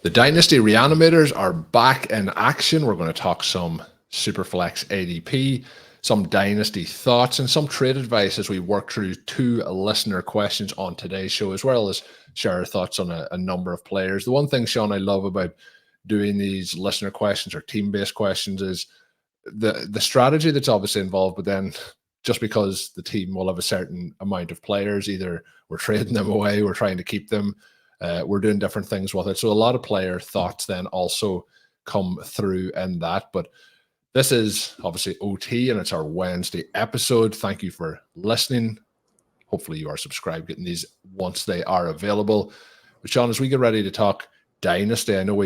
The Dynasty Reanimators are back in action. We're going to talk some Superflex ADP, some Dynasty thoughts, and some trade advice as we work through 2 listener questions on today's show, as well as share our thoughts on a number of players. The one thing, Shawn, I love about doing these listener questions or team-based questions is the strategy that's obviously involved, but then just because the team will have a certain amount of players, either we're trading them away, we're trying to keep them, we're doing different things with it. So a lot of player thoughts then also come through in that. But this is obviously OT and it's our Wednesday episode. Thank you for listening. Hopefully you are subscribed, getting these once they are available. But Shawn, as we get ready to talk Dynasty, I know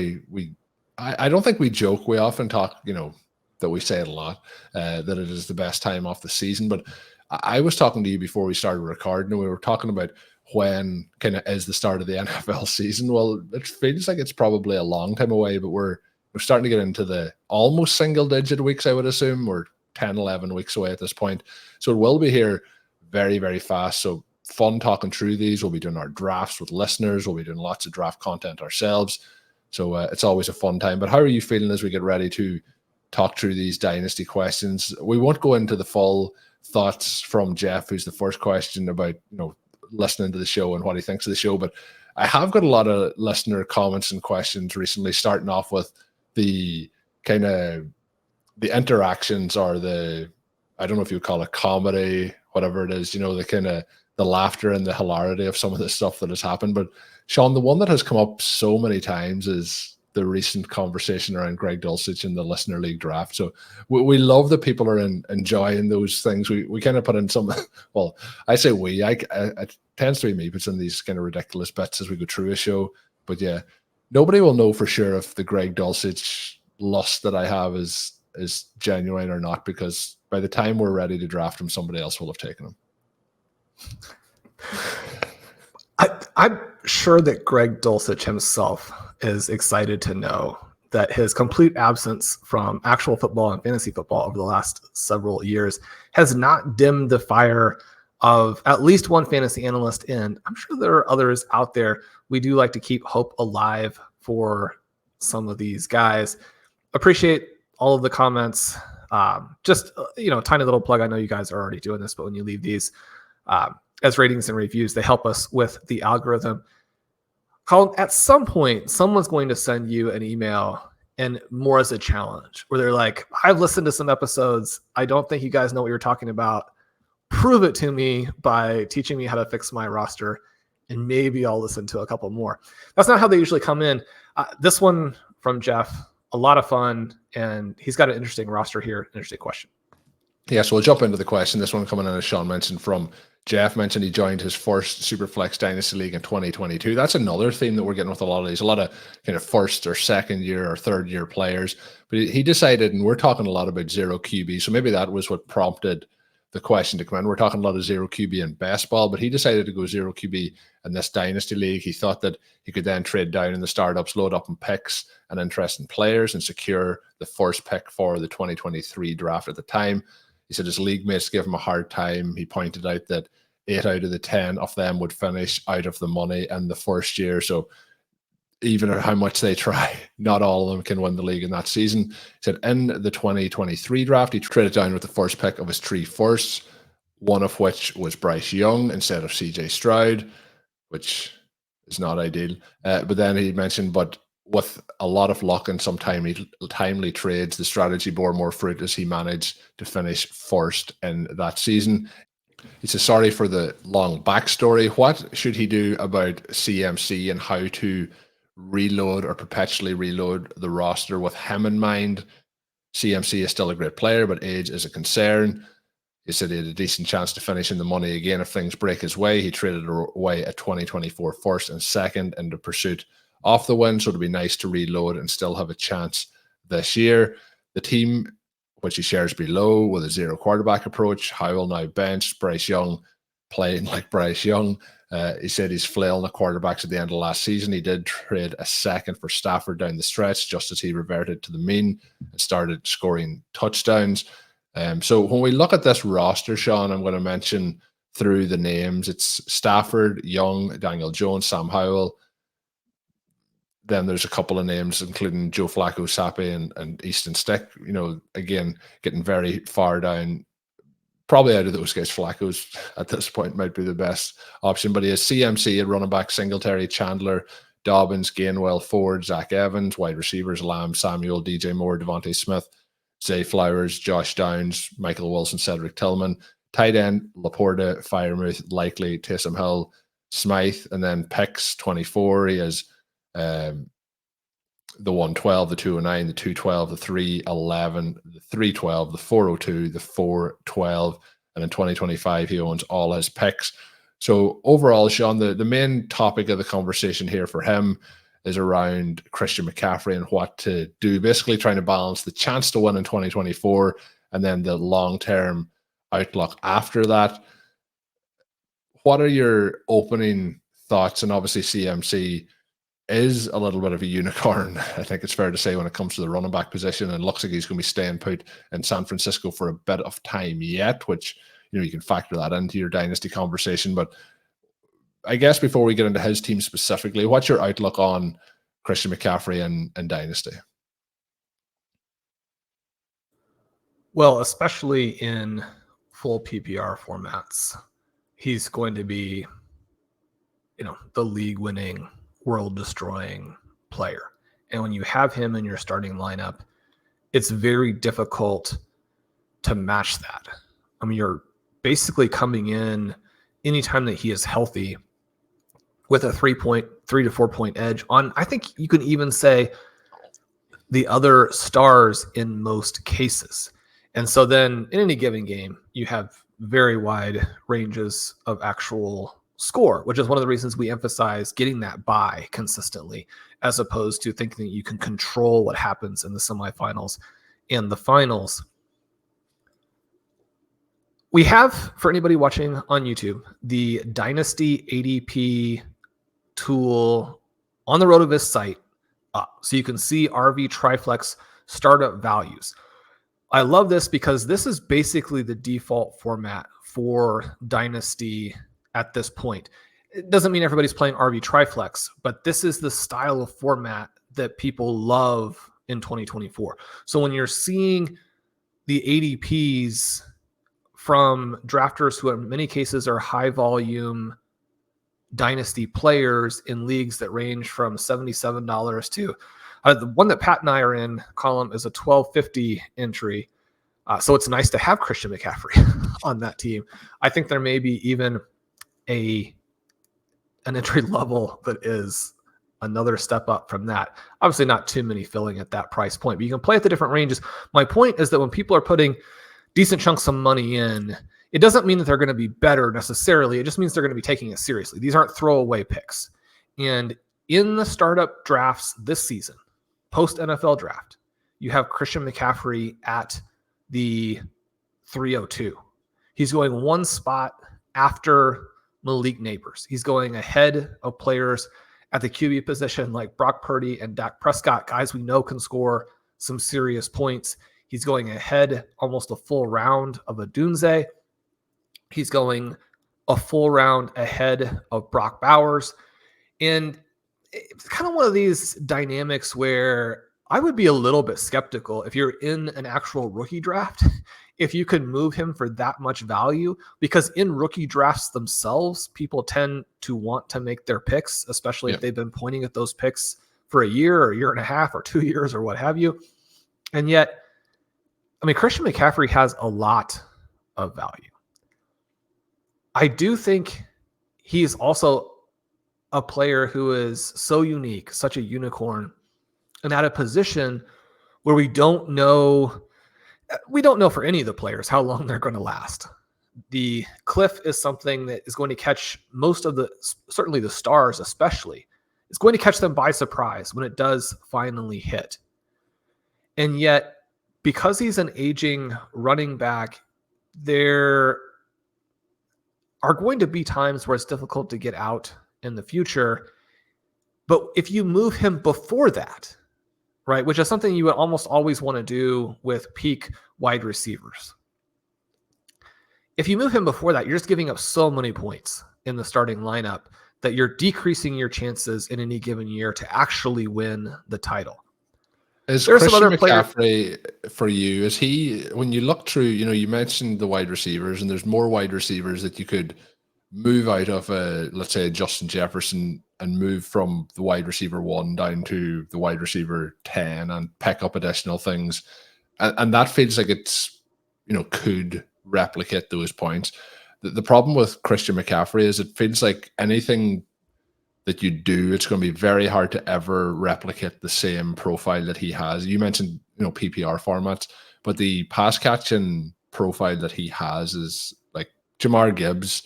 I don't think we joke. We often talk, that we say it a lot, that it is the best time off the season. But I was talking to you before we started recording, and we were talking about when kind of is the start of the NFL season. Well, it feels like it's probably a long time away, but we're starting to get into the almost single-digit weeks, I would assume. We're 10, 11 weeks away at this point. So it will be here very, very fast. So fun talking through these. We'll be doing our drafts with listeners. We'll be doing lots of draft content ourselves. So it's always a fun time. But how are you feeling as we get ready to talk through these Dynasty questions? We won't go into the full thoughts from Jeff, who's the first question about, listening to the show and what he thinks of the show. But I have got a lot of listener comments and questions recently, starting off with the kind of the interactions or I don't know if you would call it comedy, whatever it is, the kind of the laughter and the hilarity of some of the stuff that has happened. But Shawn, the one that has come up so many times is the recent conversation around Greg Dulcich in the Listener League draft. So we love that people are enjoying those things. We kind of put in some, well, I say it tends to be me, puts in these kind of ridiculous bits as we go through a show. But yeah, nobody will know for sure if the Greg Dulcich lust that I have is genuine or not, because by the time we're ready to draft him, somebody else will have taken him. I'm sure that Greg Dulcich himself is excited to know that his complete absence from actual football and fantasy football over the last several years has not dimmed the fire of at least one fantasy analyst. And I'm sure there are others out there. We do like to keep hope alive for some of these guys. Appreciate all of the comments. Just, tiny little plug. I know you guys are already doing this, but when you leave these as ratings and reviews, they help us with the algorithm. Colm, at some point, someone's going to send you an email and more as a challenge where they're like, I've listened to some episodes. I don't think you guys know what you're talking about. Prove it to me by teaching me how to fix my roster, and maybe I'll listen to a couple more. That's not how they usually come in. This one from Jeff, a lot of fun, and he's got an interesting roster here, interesting question. Yeah, so we'll jump into the question. This one coming in, as Shawn mentioned, from Jeff. Mentioned he joined his first Superflex Dynasty League in 2022. That's another theme that we're getting with a lot of these. A lot of kind of first or second year or third year players. But he decided, and we're talking a lot about zero QB, so maybe that was what prompted the question to come in. We're talking a lot of zero QB in best ball, but he decided to go zero QB in this Dynasty League. He thought that he could then trade down in the startups, load up on picks and interesting players, and secure the first pick for the 2023 draft at the time. He said his league mates gave him a hard time. He pointed out that 8 out of the 10 of them would finish out of the money in the first year. So even how much they try, not all of them can win the league in that season. He said in the 2023 draft, he traded down with the first pick of his 3 firsts, one of which was Bryce Young instead of CJ Stroud, which is not ideal. But then he mentioned, but with a lot of luck and some timely trades, the strategy bore more fruit as he managed to finish first in that season. He says, sorry for the long backstory. What should he do about CMC and how to reload or perpetually reload the roster with him in mind? CMC is still a great player, but age is a concern. He said he had a decent chance to finish in the money again if things break his way. He traded away a 2024 first and second in the pursuit off the win, so it'd be nice to reload and still have a chance this year. The team, which he shares below, with a zero quarterback approach. Howell now benched, Bryce Young playing like Bryce Young. He said he's flailing the quarterbacks at the end of last season. He did trade a second for Stafford down the stretch just as he reverted to the mean and started scoring touchdowns. So when we look at this roster, Shawn, I'm going to mention through the names. It's Stafford, Young, Daniel Jones, Sam Howell. then there's a couple of names, including Joe Flacco, Sappe, and Easton Stick. Again, getting very far down. Probably out of those guys, Flacco's at this point might be the best option. But he has CMC at running back, Singletary, Chandler, Dobbins, Gainwell, Ford, Zach Evans, wide receivers, Lamb, Samuel, DJ Moore, Devontae Smith, Zay Flowers, Josh Downs, Michael Wilson, Cedric Tillman, tight end, Laporta, Firemouth, Likely, Taysom Hill, Smythe, and then picks 24. He has the 112, the 209, the 212, the 311, the 312, the 402, the 412, and in 2025 he owns all his picks. So overall, Shawn, the main topic of the conversation here for him is around Christian McCaffrey and what to do, basically trying to balance the chance to win in 2024 and then the long-term outlook after that. What are your opening thoughts? And obviously CMC is a little bit of a unicorn, I think it's fair to say, when it comes to the running back position, and looks like he's going to be staying put in San Francisco for a bit of time yet, which, you can factor that into your dynasty conversation. But I guess before we get into his team specifically, what's your outlook on Christian McCaffrey and dynasty? Well, especially in full PPR formats, he's going to be, the league-winning, world-destroying player. And when you have him in your starting lineup, it's very difficult to match that. I mean, you're basically coming in anytime that he is healthy with a 3 to 4 point edge on, I think you can even say, the other stars in most cases. And so then in any given game, you have very wide ranges of actual score, which is one of the reasons we emphasize getting that bye consistently, as opposed to thinking that you can control what happens in the semifinals and the finals. We have, for anybody watching on YouTube, the Dynasty ADP tool on the RotoViz site up, so you can see RV Triflex startup values. I love this because this is basically the default format for Dynasty at this point. It doesn't mean everybody's playing RV Triflex, but this is the style of format that people love in 2024. So when you're seeing the ADPs from drafters who in many cases are high volume dynasty players in leagues that range from $77 to the one that Pat and I are in, Colm, is a $12.50 entry. So it's nice to have Christian McCaffrey on that team. I think there may be even an entry level that is another step up from that. Obviously not too many filling at that price point, but you can play at the different ranges. My point is that when people are putting decent chunks of money in, it doesn't mean that they're going to be better necessarily. It just means they're going to be taking it seriously. These aren't throwaway picks. And in the startup drafts this season, post NFL draft, you have Christian McCaffrey at the 302. He's going one spot after Malik Neighbors. He's going ahead of players at the QB position like Brock Purdy and Dak Prescott, guys we know can score some serious points. He's going ahead almost a full round of Odunze. He's going a full round ahead of Brock Bowers. And it's kind of one of these dynamics where I would be a little bit skeptical if you're in an actual rookie draft, if you could move him for that much value, because in rookie drafts themselves, people tend to want to make their picks, especially if they've been pointing at those picks for a year and a half or 2 years or what have you. And yet, I mean, Christian McCaffrey has a lot of value. I do think he's also a player who is so unique, such a unicorn, and at a position where we don't know for any of the players how long they're going to last. The cliff is something that is going to catch certainly the stars especially, it's going to catch them by surprise when it does finally hit. And yet, because he's an aging running back, there are going to be times where it's difficult to get out in the future. But if you move him before that, right, which is something you would almost always want to do with peak wide receivers. If you move him before that, you're just giving up so many points in the starting lineup that you're decreasing your chances in any given year to actually win the title. Is Christian McCaffrey for you? Is he, when you look through, you mentioned the wide receivers, and there's more wide receivers that you could move out of let's say Justin Jefferson and move from the wide receiver 1 down to the wide receiver 10 and pick up additional things. And that feels like it's, could replicate those points. The problem with Christian McCaffrey is it feels like anything that you do, it's going to be very hard to ever replicate the same profile that he has. You mentioned, PPR formats, but the pass catching profile that he has is like Jahmyr Gibbs.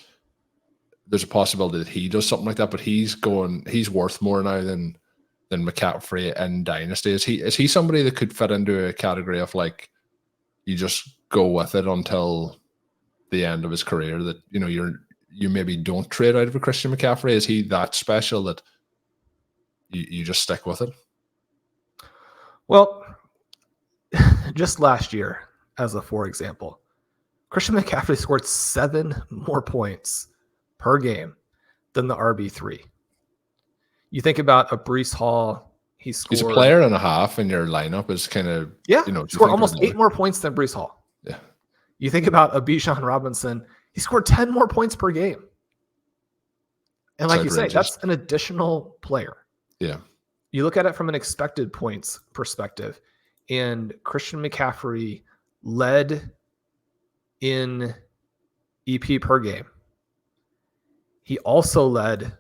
There's a possibility that he does something like that, but he's worth more now than McCaffrey in Dynasty. Is he somebody that could fit into a category of like, you just go with it until the end of his career, that, you maybe don't trade out of a Christian McCaffrey? Is he that special that you just stick with it? Well, just last year, as for example, Christian McCaffrey scored 7 more points per game than the RB3. You think about a Breece Hall, he's a player and a half in your lineup is kind of, scored almost 8 more points than Breece Hall. Yeah. You think about a Bijan Robinson, he scored 10 more points per game. And like you say, that's an additional player. Yeah. You look at it from an expected points perspective, and Christian McCaffrey led in EP per game. He also led,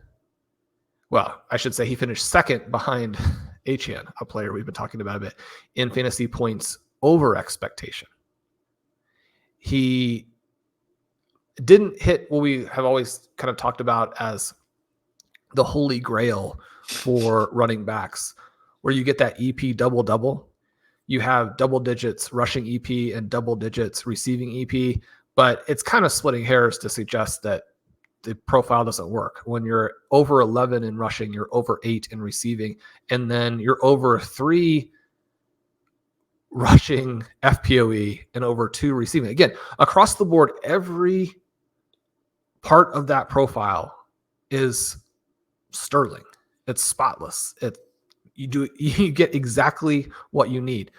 well, I should say he finished second behind Achane, a player we've been talking about a bit, in fantasy points over expectation. He didn't hit what we have always kind of talked about as the holy grail for running backs, where you get that EP double-double. You have double digits rushing EP and double digits receiving EP, but it's kind of splitting hairs to suggest that the profile doesn't work. When you're over 11 in rushing, you're over 8 in receiving, and then you're over 3 rushing FPOE and over 2 receiving. Again, across the board, every part of that profile is sterling. It's spotless. You get exactly what you need.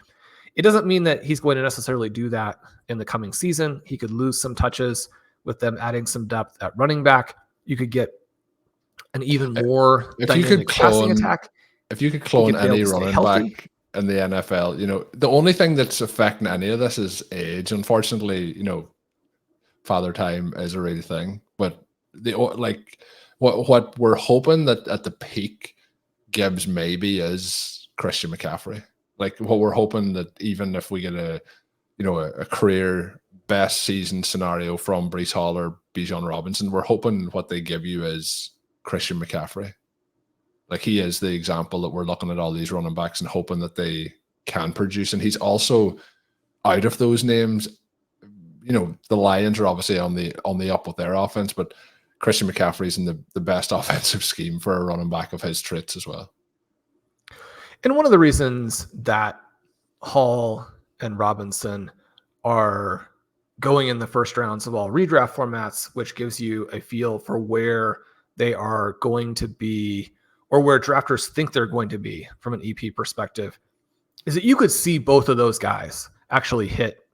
It doesn't mean that he's going to necessarily do that in the coming season. He could lose some touches with them adding some depth at running back. You could get an even more dynamic passing attack. If you could clone any running back in the NFL, the only thing that's affecting any of this is age. Unfortunately, father time is a real thing. But what we're hoping that at the peak Gibbs maybe is Christian McCaffrey. Like what we're hoping that even if we get a career best season scenario from Breece Hall or Bijan Robinson, we're hoping what they give you is Christian McCaffrey. Like he is the example that we're looking at all these running backs and hoping that they can produce. And he's also, out of those names, the Lions are obviously on the up with their offense, but Christian McCaffrey's in the best offensive scheme for a running back of his traits as well. And one of the reasons that Hall and Robinson are going in the first rounds of all redraft formats, which gives you a feel for where they are going to be or where drafters think they're going to be from an EP perspective, is that you could see both of those guys actually hit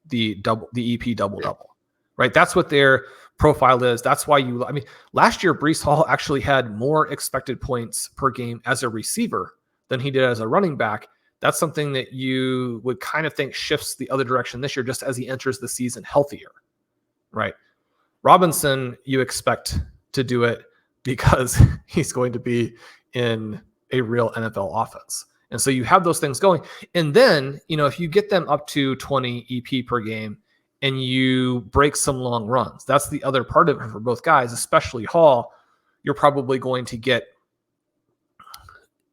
the EP double-double, right? That's what their profile is. That's why last year, Breece Hall actually had more expected points per game as a receiver than he did as a running back. That's something that you would kind of think shifts the other direction this year, just as he enters the season healthier, right? Robinson, you expect to do it because he's going to be in a real NFL offense. And so you have those things going. And then, if you get them up to 20 EP per game and you break some long runs, that's the other part of it for both guys, especially Hall. You're probably going to get,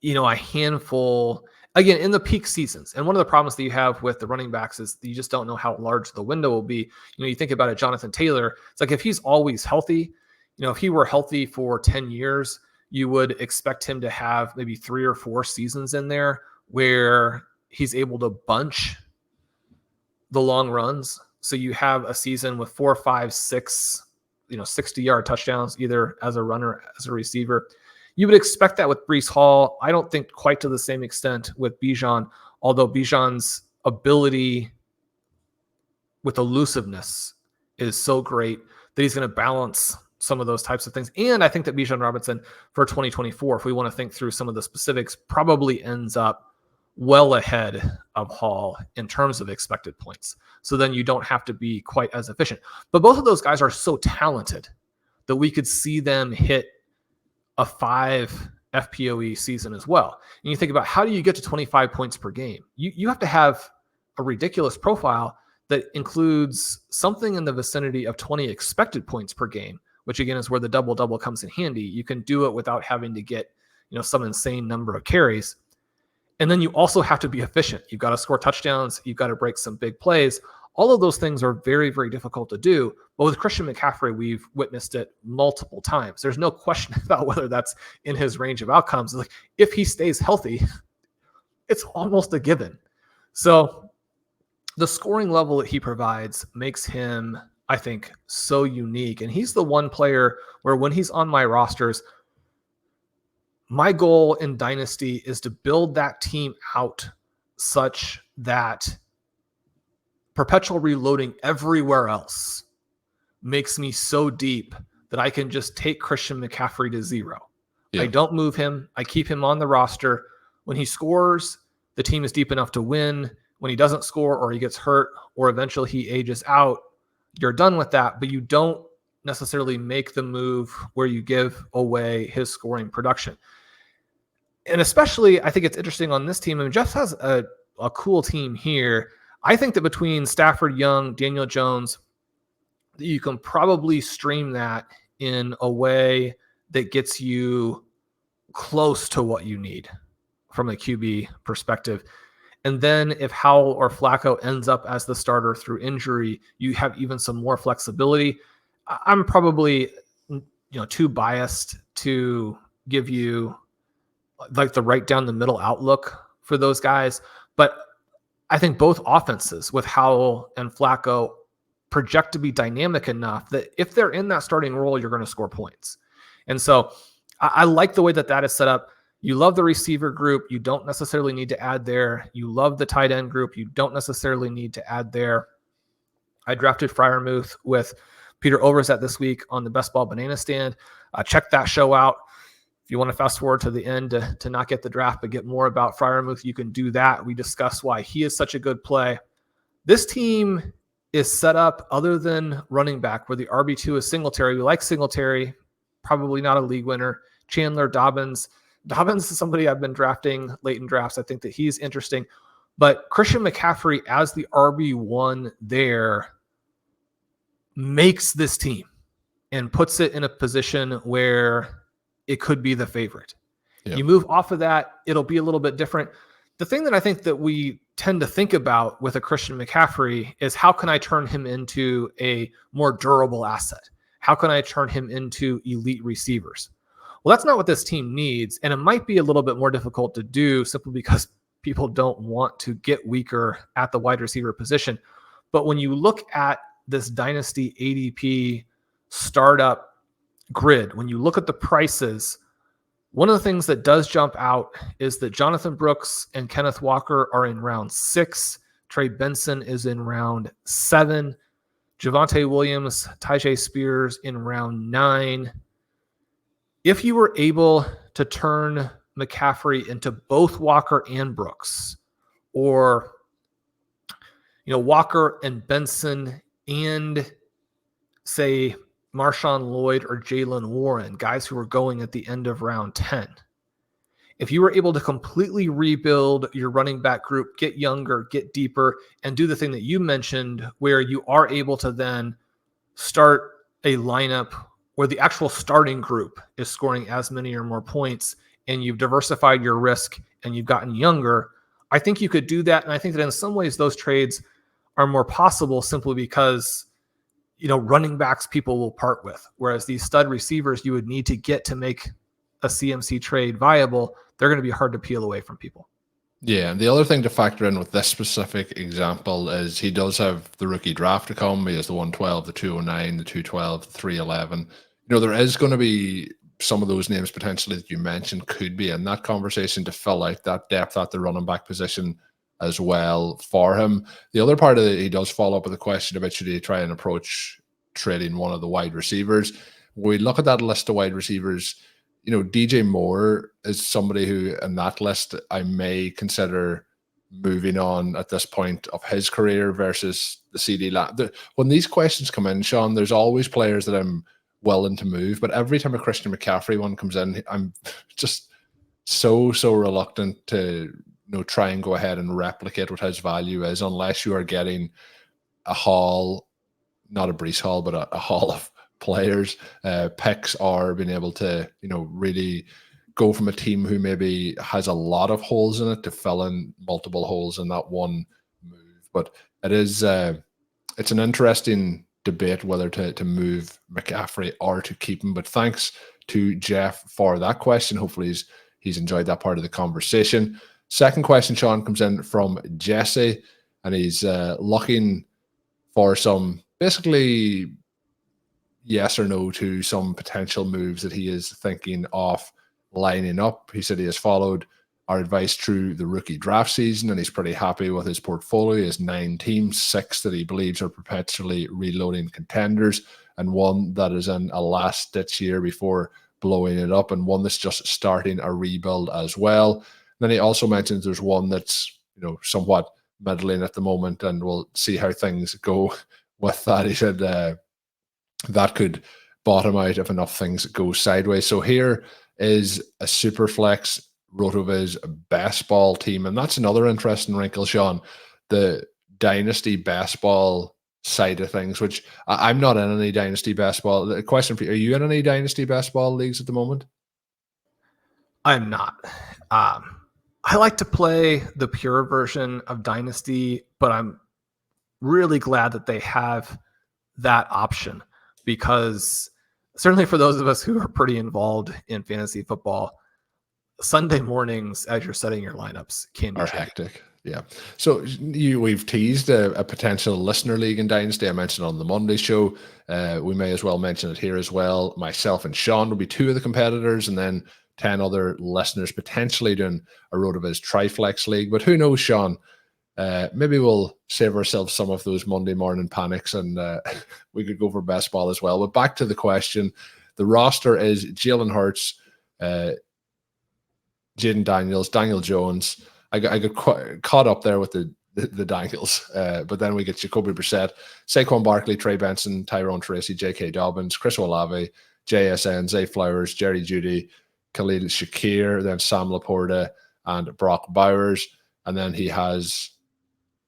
a handful again in the peak seasons. And one of the problems that you have with the running backs is you just don't know how large the window will be. You think about it, Jonathan Taylor, it's like if he's always healthy, if he were healthy for 10 years, you would expect him to have maybe 3 or 4 seasons in there where he's able to bunch the long runs. So you have a season with 4, 5, 6, 60-yard touchdowns, either as a runner, as a receiver. You would expect that with Breece Hall. I don't think quite to the same extent with Bijan, although Bijan's ability with elusiveness is so great that he's going to balance some of those types of things. And I think that Bijan Robinson for 2024, if we want to think through some of the specifics, probably ends up well ahead of Hall in terms of expected points. So then you don't have to be quite as efficient. But both of those guys are so talented that we could see them hit a 5 FPOE season as well. And you think about, how do you get to 25 points per game? You have to have a ridiculous profile that includes something in the vicinity of 20 expected points per game, which again is where the double-double comes in handy. You can do it without having to get, some insane number of carries. And then you also have to be efficient. You've got to score touchdowns. You've got to break some big plays. All of those things are very, very difficult to do. But with Christian McCaffrey, we've witnessed it multiple times. There's no question about whether that's in his range of outcomes. Like, if he stays healthy, it's almost a given. So the scoring level that he provides makes him, I think, so unique. And he's the one player where when he's on my rosters, my goal in Dynasty is to build that team out such that Perpetual Reloading everywhere else makes me so deep that I can just take Christian McCaffrey to 0. Yeah. I don't move him. I keep him on the roster. When he scores, the team is deep enough to win. When he doesn't score, or he gets hurt, or eventually he ages out, you're done with that, but you don't necessarily make the move where you give away his scoring production. And especially, I think it's interesting on this team. I mean, Jeff has a cool team here. I think that between Stafford, Young, Daniel Jones, you can probably stream that in a way that gets you close to what you need from a QB perspective. And then if Howell or Flacco ends up as the starter through injury, you have even some more flexibility. I'm probably, too biased to give you like the right down the middle outlook for those guys. But I think both offenses with Howell and Flacco project to be dynamic enough that if they're in that starting role, you're going to score points. And so I like the way that is set up. You love the receiver group. You don't necessarily need to add there. You love the tight end group. You don't necessarily need to add there. I drafted Freiermuth with Peter Overzet this week on the Best Ball Banana Stand. Check that show out. If you want to fast forward to the end to not get the draft, but get more about Freiermuth, you can do that. We discuss why he is such a good play. This team is set up, other than running back, where the RB2 is Singletary. We like Singletary, probably not a league winner. Chandler, Dobbins. Dobbins is somebody I've been drafting late in drafts. I think that he's interesting. But Christian McCaffrey as the RB1 there makes this team and puts it in a position where it could be the favorite. Yep. You move off of that, it'll be a little bit different. The thing that I think that we tend to think about with a Christian McCaffrey is, how can I turn him into a more durable asset? How can I turn him into elite receivers? Well, that's not what this team needs. And it might be a little bit more difficult to do simply because people don't want to get weaker at the wide receiver position. But when you look at this Dynasty ADP startup grid, when you look at the prices, one of the things that does jump out is that Jonathan Brooks and Kenneth Walker are in round 6. Trey Benson is in round 7. Javonte Williams, Tyjae Spears in round 9. If you were able to turn McCaffrey into both Walker and Brooks, or Walker and Benson and say Marshawn Lloyd or Jaylen Warren, guys who are going at the end of round 10. If you were able to completely rebuild your running back group, get younger, get deeper, and do the thing that you mentioned where you are able to then start a lineup where the actual starting group is scoring as many or more points, and you've diversified your risk and you've gotten younger, I think you could do that. And I think that in some ways those trades are more possible simply because running backs people will part with, whereas these stud receivers you would need to get to make a CMC trade viable, they're going to be hard to peel away from people. Yeah, and the other thing to factor in with this specific example is he does have the rookie draft to come. He has the 112, the 209, the 212, the 311. There is going to be some of those names potentially that you mentioned could be in that conversation to fill out that depth at the running back position as well for him. The other part of it, he does follow up with a question about should he try and approach trading one of the wide receivers. When we look at that list of wide receivers, DJ Moore is somebody who in that list I may consider moving on at this point of his career versus the CD Lamb. When these questions come in, Shawn, there's always players that I'm willing to move, but every time a Christian McCaffrey one comes in, I'm just so reluctant to try and go ahead and replicate what his value is unless you are getting a haul, not a Brees haul, but a haul of players, picks, or being able to really go from a team who maybe has a lot of holes in it to fill in multiple holes in that one move. But it is it's an interesting debate whether to move McCaffrey or to keep him. But thanks to Jeff for that question. Hopefully he's enjoyed that part of the conversation. Second question, Shawn, comes in from Jesse, and he's looking for some basically yes or no to some potential moves that he is thinking of lining up. He said he has followed our advice through the rookie draft season, and he's pretty happy with his portfolio. He has 9 teams, 6 that he believes are perpetually reloading contenders, and 1 that is in a last-ditch year before blowing it up, and 1 that's just starting a rebuild as well. And then he also mentions there's 1 that's somewhat middling at the moment, and we'll see how things go with that. He said that could bottom out if enough things go sideways. So here is a Superflex RotoViz Best Ball team, and that's another interesting wrinkle, Shawn. The Dynasty Best Ball side of things, which I'm not in any Dynasty Best Ball. The question for you, are you in any Dynasty Best Ball leagues at the moment? I'm not. I like to play the pure version of Dynasty, but I'm really glad that they have that option, because certainly for those of us who are pretty involved in fantasy football, Sunday mornings as you're setting your lineups can be hectic. Yeah. So we've teased a potential listener league in Dynasty. I mentioned on the Monday show. We may as well mention it here as well. Myself and Shawn will be 2 of the competitors, and then 10 other listeners potentially doing a RotoViz Triflex league. But who knows, Shawn? Maybe we'll save ourselves some of those Monday morning panics, and we could go for best ball as well. But back to the question. The roster is Jalen Hurts, Jaden Daniels, Daniel Jones. I got caught up there with the Daniels, but then we get Jacoby Brissett, Saquon Barkley, Trey Benson, Tyrone Tracy, J.K. Dobbins, Chris Olave, JSN, Zay Flowers, Jerry Jeudy, Khalil Shakir, then Sam Laporta, and Brock Bowers. And then he has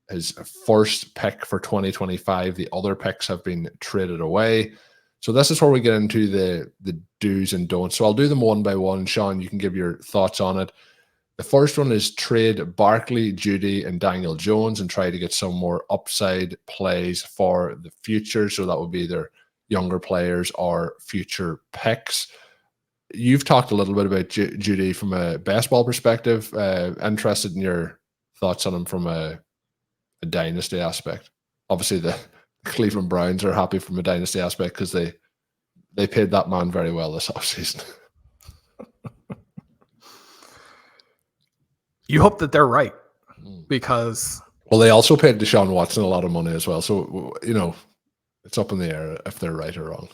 his first pick for 2025. The other picks have been traded away. So this is where we get into the do's and don'ts. So I'll do them one by one. Shawn, you can give your thoughts on it. The first one is trade Barkley, Jeudy, and Daniel Jones and try to get some more upside plays for the future. So that would be either younger players or future picks. You've talked a little bit about Jeudy from a baseball perspective. Interested in your thoughts on him from a dynasty aspect. Obviously, the Cleveland Browns are happy from a dynasty aspect because they paid that man very well this offseason. You hope that they're right, because they also paid Deshaun Watson a lot of money as well. So it's up in the air if they're right or wrong.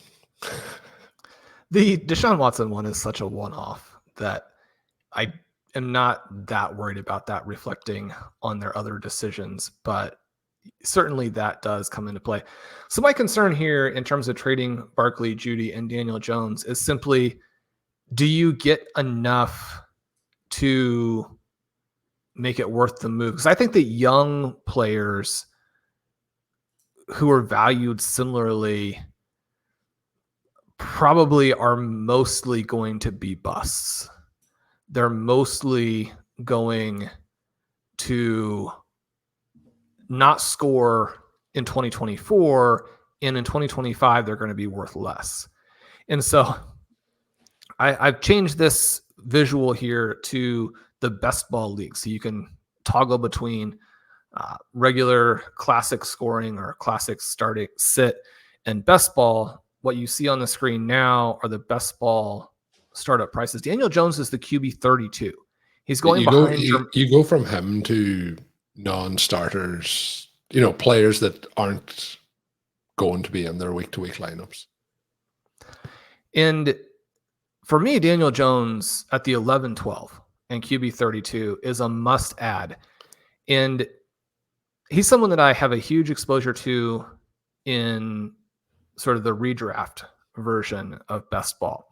The Deshaun Watson one is such a one-off that I am not that worried about that reflecting on their other decisions, but certainly that does come into play. So my concern here in terms of trading Barkley, Jeudy, and Daniel Jones is simply, do you get enough to make it worth the move? Because I think that young players who are valued similarly probably are mostly going to be busts. They're mostly going to not score in 2024, and in 2025 they're going to be worth less. And so I've changed this visual here to the best ball league, so you can toggle between regular classic scoring or classic starting sit and best ball, what you see on the screen now are the best ball startup prices. Daniel Jones is the QB 32. He's going behind. You go from him to non-starters, players that aren't going to be in their week-to-week lineups. And for me, Daniel Jones at the 11-12 and QB 32 is a must-add. And he's someone that I have a huge exposure to in sort of the redraft version of best ball.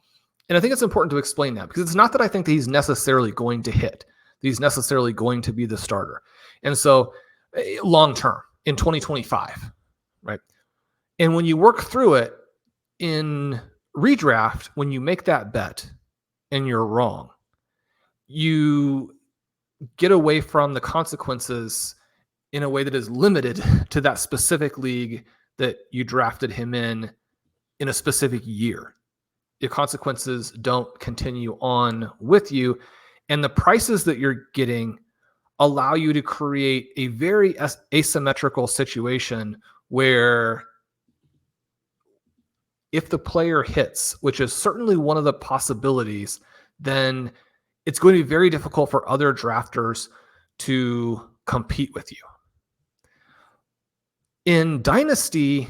And I think it's important to explain that, because it's not that I think that he's necessarily going to hit, that he's necessarily going to be the starter. And so long-term in 2025, right? And when you work through it in redraft, when you make that bet and you're wrong, you get away from the consequences in a way that is limited to that specific league that you drafted him in a specific year. Your consequences don't continue on with you, and the prices that you're getting allow you to create a very asymmetrical situation where if the player hits, which is certainly one of the possibilities, then it's going to be very difficult for other drafters to compete with you. In Dynasty,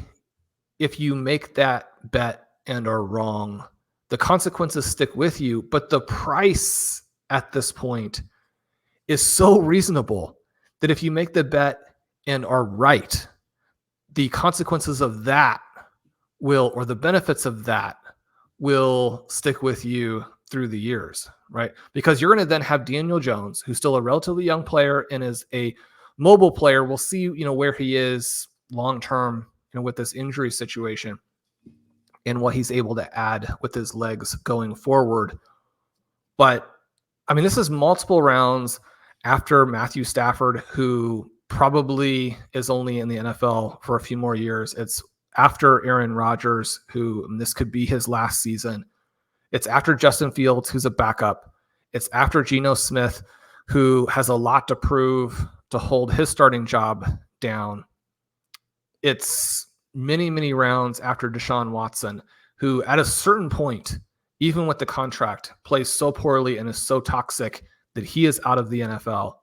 if you make that bet and are wrong, the consequences stick with you, but the price at this point is so reasonable that if you make the bet and are right, the consequences of that will, or the benefits of that will stick with you through the years, right? Because you're going to then have Daniel Jones, who's still a relatively young player and is a mobile player. We'll see, where he is long-term, with this injury situation and what he's able to add with his legs going forward. But I mean, this is multiple rounds after Matthew Stafford, who probably is only in the NFL for a few more years. It's after Aaron Rodgers, who this could be his last season. It's after Justin Fields, who's a backup. It's after Geno Smith, who has a lot to prove to hold his starting job down. It's many, many rounds after Deshaun Watson, who at a certain point, even with the contract, plays so poorly and is so toxic that he is out of the NFL.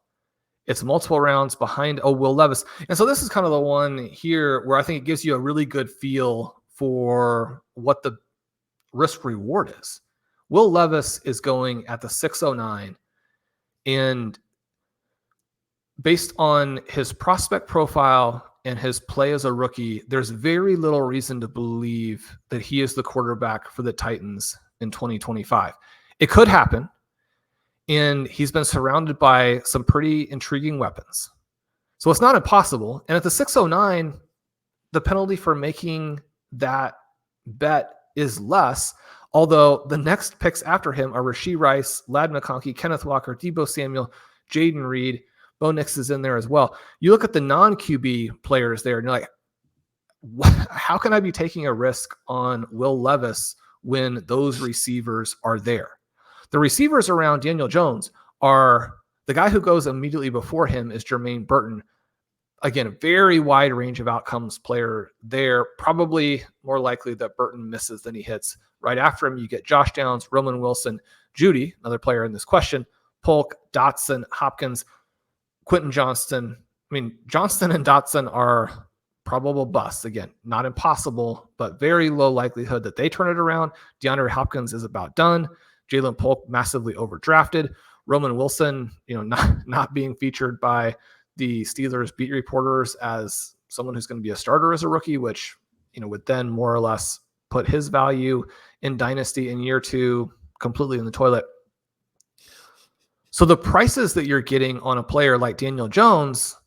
It's multiple rounds behind Will Levis. And so this is kind of the one here where I think it gives you a really good feel for what the risk reward is. Will Levis is going at the 609, and based on his prospect profile and his play as a rookie, there's very little reason to believe that he is the quarterback for the Titans in 2025. It could happen, and he's been surrounded by some pretty intriguing weapons. So it's not impossible. And at the 609, the penalty for making that bet is less, although the next picks after him are Rashee Rice, Ladd McConkey, Kenneth Walker, Deebo Samuel, Jaden Reed. Bo Nix is in there as well. You look at the non-QB players there, and you're like, how can I be taking a risk on Will Levis when those receivers are there? The receivers around Daniel Jones are the guy who goes immediately before him is Jermaine Burton. Again, a very wide range of outcomes player there. Probably more likely that Burton misses than he hits. Right after him, you get Josh Downs, Roman Wilson, Jeudy, another player in this question, Polk, Dotson, Hopkins, Quentin Johnston. I mean, Johnston and Dotson are probable busts. Again, not impossible, but very low likelihood that they turn it around. DeAndre Hopkins is about done. Jalen Polk massively overdrafted. Roman Wilson, not being featured by the Steelers beat reporters as someone who's going to be a starter as a rookie, which, would then more or less put his value in Dynasty in year 2 completely in the toilet. So the prices that you're getting on a player like Daniel Jones,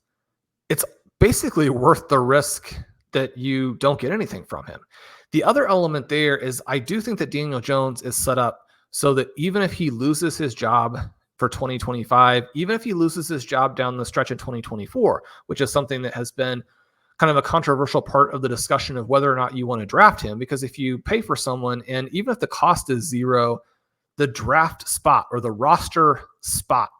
it's basically worth the risk that you don't get anything from him. The other element there is I do think that Daniel Jones is set up so that even if he loses his job for 2025, even if he loses his job down the stretch in 2024, which is something that has been kind of a controversial part of the discussion of whether or not you want to draft him, because if you pay for someone and even if the cost is 0, the draft spot or the roster spot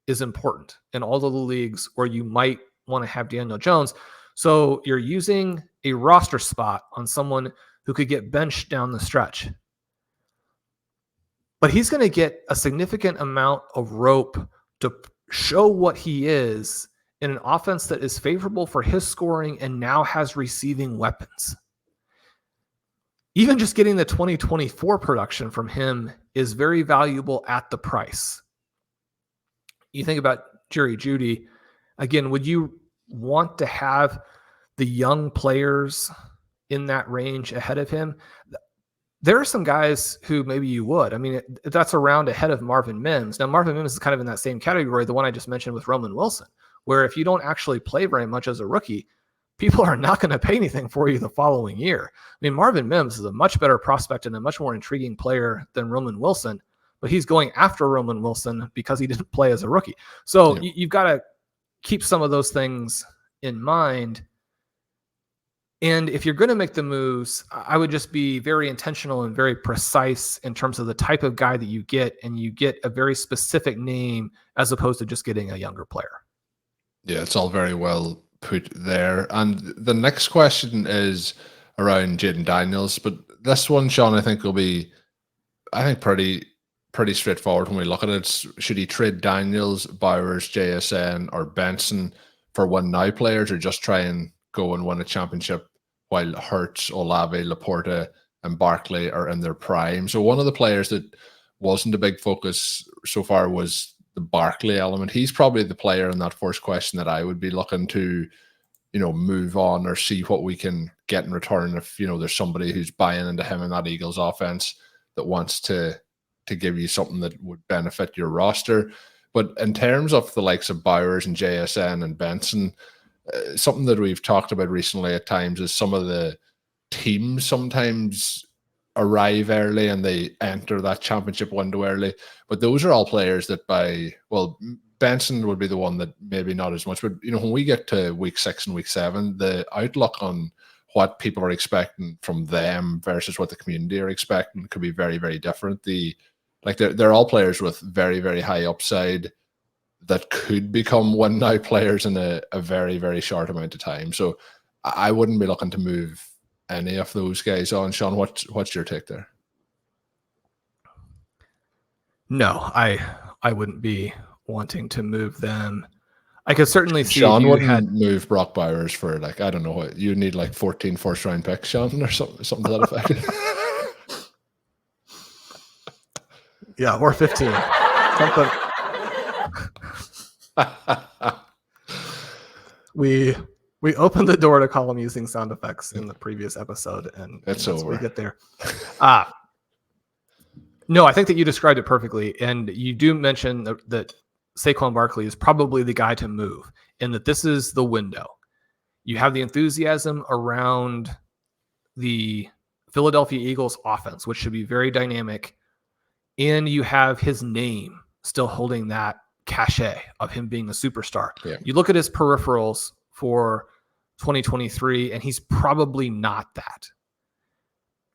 is important in all of the leagues where you might want to have Daniel Jones. So you're using a roster spot on someone who could get benched down the stretch. But he's going to get a significant amount of rope to show what he is in an offense that is favorable for his scoring and now has receiving weapons. Even just getting the 2024 production from him is very valuable at the price. You think about Jerry Jeudy. Again, would you want to have the young players in that range ahead of him? There are some guys who maybe you would. I mean, that's a round ahead of Marvin Mims. Now, Marvin Mims is kind of in that same category, the one I just mentioned with Roman Wilson, where if you don't actually play very much as a rookie, people are not going to pay anything for you the following year. I mean, Marvin Mims is a much better prospect and a much more intriguing player than Roman Wilson, but he's going after Roman Wilson because he didn't play as a rookie. So you've got to keep some of those things in mind. And if you're going to make the moves, I would just be very intentional and very precise in terms of the type of guy that you get, and you get a very specific name as opposed to just getting a younger player. Yeah, it's all very well put there. And the next question is around Jaden Daniels, but this one, Shawn, I think will be, pretty straightforward when we look at it. Should he trade Daniels, Bowers, JSN, or Benson for win now players, or just try and go and win a championship while Hurts, Olave, Laporta, and Barkley are in their prime? So one of the players that wasn't a big focus so far was the Barkley element. He's probably the player in that first question that I would be looking to, move on or see what we can get in return if, there's somebody who's buying into him in that Eagles offense that wants to give you something that would benefit your roster. But in terms of the likes of Bowers and JSN and Benson, something that we've talked about recently at times is some of the teams sometimes arrive early and they enter that championship window early. But those are all players that Benson would be the one that maybe not as much. But, when we get to week 6 and week 7, the outlook on what people are expecting from them versus what the community are expecting could be very, very different. They're all players with very, very high upside that could become win now players in a very, very short amount of time. So I wouldn't be looking to move any of those guys on. Shawn, what's your take there? No, I wouldn't be wanting to move them. I could certainly see Shawn wouldn't move Brock Bowers for I don't know what you need, 14 first round picks, Shawn, or something to that effect. Yeah, or 15. Something. We opened the door to Colm using sound effects in the previous episode, and it's over. We get there. No, I think that you described it perfectly, and you do mention that Saquon Barkley is probably the guy to move, and that this is the window. You have the enthusiasm around the Philadelphia Eagles offense, which should be very dynamic, and you have his name still holding that cachet of him being a superstar. Yeah. You look at his peripherals for 2023, and he's probably not that.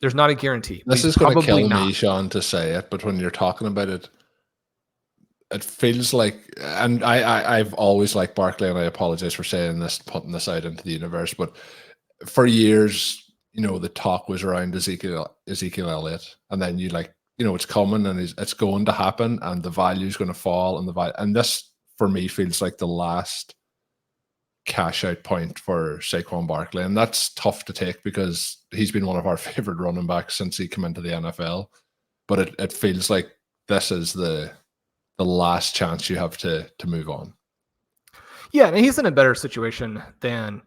There's not a guarantee. This is going to kill me, Shawn, to say it, but when you're talking about it, it feels like, and I've always liked Barkley, and I apologize for saying this, putting this out into the universe, but for years, the talk was around Ezekiel Elliott, and then it's coming and it's going to happen, and the value is going to fall, and this for me feels like the last cash out point for Saquon Barkley, and that's tough to take because he's been one of our favorite running backs since he came into the NFL. But it feels like this is the last chance you have to move on. Yeah, and he's in a better situation than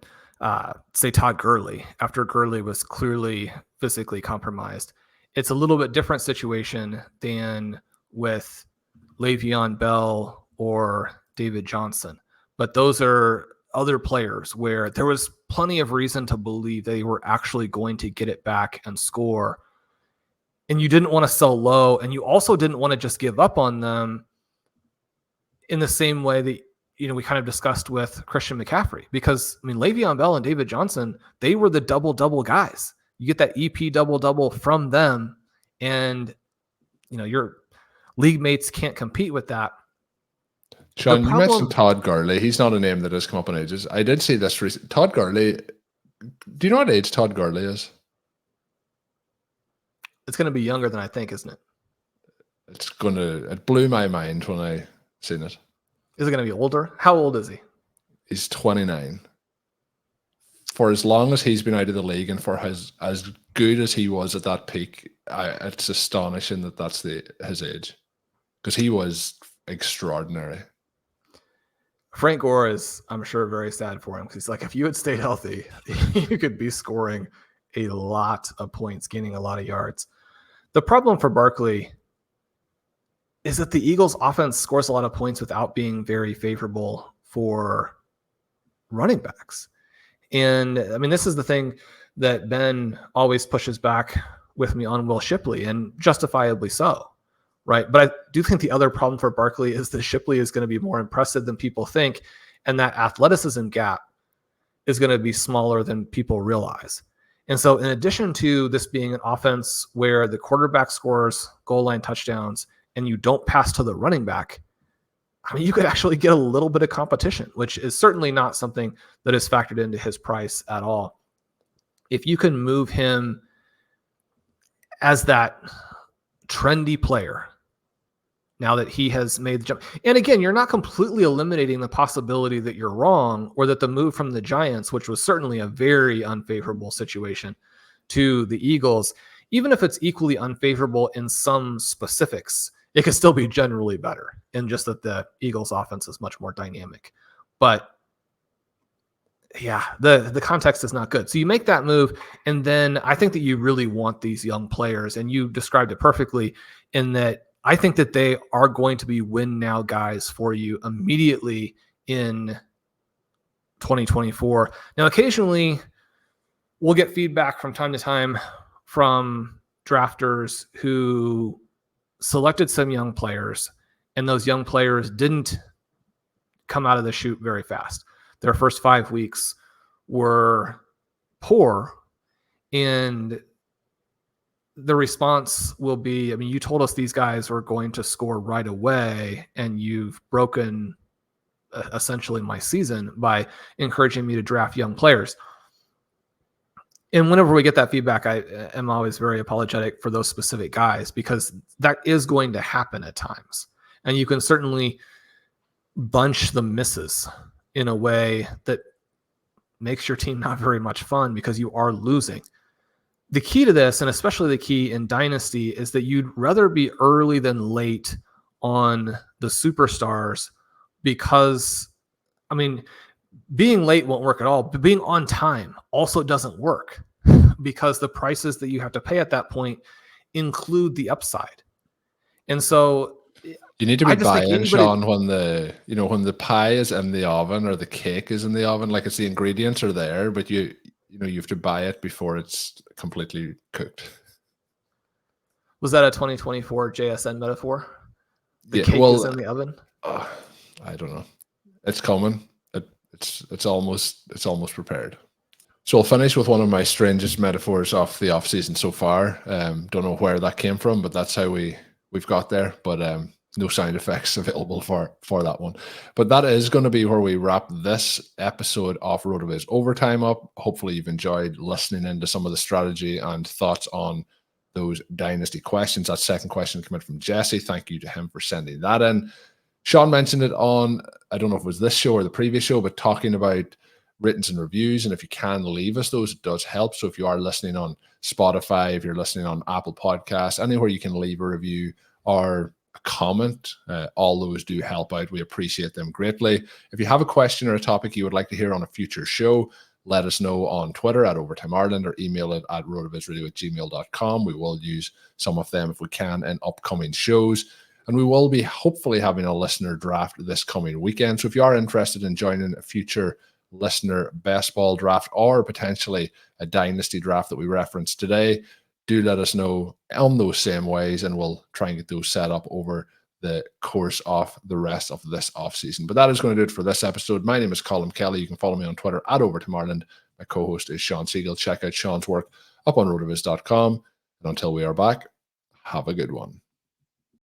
say Todd Gurley after Gurley was clearly physically compromised. It's a little bit different situation than with Le'Veon Bell or David Johnson. But those are other players where there was plenty of reason to believe they were actually going to get it back and score. And you didn't want to sell low, and you also didn't want to just give up on them in the same way that we kind of discussed with Christian McCaffrey. Because, Le'Veon Bell and David Johnson, they were the double-double guys. You get that EP double-double from them, and your league mates can't compete with that. Shawn, you mentioned Todd Gurley. He's not a name that has come up in ages. I did see this recently. Todd Gurley. Do you know what age Todd Gurley is? It's going to be younger than I think, isn't it? It blew my mind when I seen it. Is it going to be older? How old is he? He's 29. For as long as he's been out of the league and for as good as he was at that peak, it's astonishing that that's his age, because he was extraordinary. Frank Gore is, I'm sure, very sad for him, because he's like, if you had stayed healthy, you could be scoring a lot of points, gaining a lot of yards. The problem for Barkley is that the Eagles' offense scores a lot of points without being very favorable for running backs. And I mean, this is the thing that Ben always pushes back with me on Will Shipley, and justifiably so, right? But I do think the other problem for Barkley is that Shipley is going to be more impressive than people think, and that athleticism gap is going to be smaller than people realize. And so in addition to this being an offense where the quarterback scores goal line touchdowns and you don't pass to the running back, I mean, you could actually get a little bit of competition, which is certainly not something that is factored into his price at all. If you can move him as that trendy player, now that he has made the jump, and again, you're not completely eliminating the possibility that you're wrong, or that the move from the Giants, which was certainly a very unfavorable situation, to the Eagles, even if it's equally unfavorable in some specifics, it could still be generally better, in just that the Eagles offense is much more dynamic. But yeah, the context is not good. So you make that move, and then I think that you really want these young players, and you described it perfectly in that I think that they are going to be win now guys for you immediately in 2024. Now, occasionally we'll get feedback from time to time from drafters who selected some young players, and those young players didn't come out of the chute very fast. Their first 5 weeks were poor, and the response will be, I mean, you told us these guys were going to score right away, and you've broken essentially my season by encouraging me to draft young players. And whenever we get that feedback, I am always very apologetic for those specific guys, because that is going to happen at times. And you can certainly bunch the misses in a way that makes your team not very much fun, because you are losing. The key to this, and especially the key in Dynasty, is that you'd rather be early than late on the superstars, because, I mean, being late won't work at all, but being on time also doesn't work, because the prices that you have to pay at that point include the upside. And so you need to be buying, Shawn, when the pie is in the oven or the cake is in the oven. Like, it's the ingredients are there, but you have to buy it before it's completely cooked. Was that a 2024 JSN metaphor? The cake is in the oven? I don't know. It's coming. It's almost prepared. So I'll finish with one of my strangest metaphors of the off season so far. Don't know where that came from, but that's how we've got there. But no sound effects available for that one. But that is going to be where we wrap this episode of RotoViz Overtime up. Hopefully you've enjoyed listening into some of the strategy and thoughts on those dynasty questions. That second question came in from Jesse. Thank you to him for sending that in. Shawn mentioned it on, I don't know if it was this show or the previous show, but talking about writtens and reviews. And if you can leave us those, it does help. So if you are listening on Spotify, if you're listening on Apple Podcasts, anywhere you can leave a review or a comment, all those do help out. We appreciate them greatly. If you have a question or a topic you would like to hear on a future show, let us know on Twitter at Overtime Ireland, or email it at rotovizradio@gmail.com. We will use some of them if we can in upcoming shows. And we will be hopefully having a listener draft this coming weekend. So if you are interested in joining a future listener best ball draft, or potentially a dynasty draft that we referenced today, do let us know on those same ways, and we'll try and get those set up over the course of the rest of this offseason. But that is going to do it for this episode. My name is Colm Kelly. You can follow me on Twitter at Overtime Ireland. My co-host is Shawn Siegele. Check out Shawn's work up on rotoviz.com. And until we are back, have a good one.